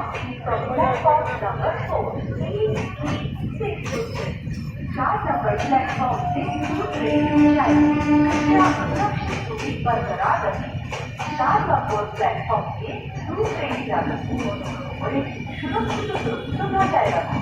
departing from platform number 4. Please keep 6 to 6. Car number platform 6 to 3 line कृपया सुरक्षित दूरी बरकरार रखें। कार नंबर प्लेटफॉर्म के दूसरे इजाजत और एक सुरक्षित सुविधा जाएगा।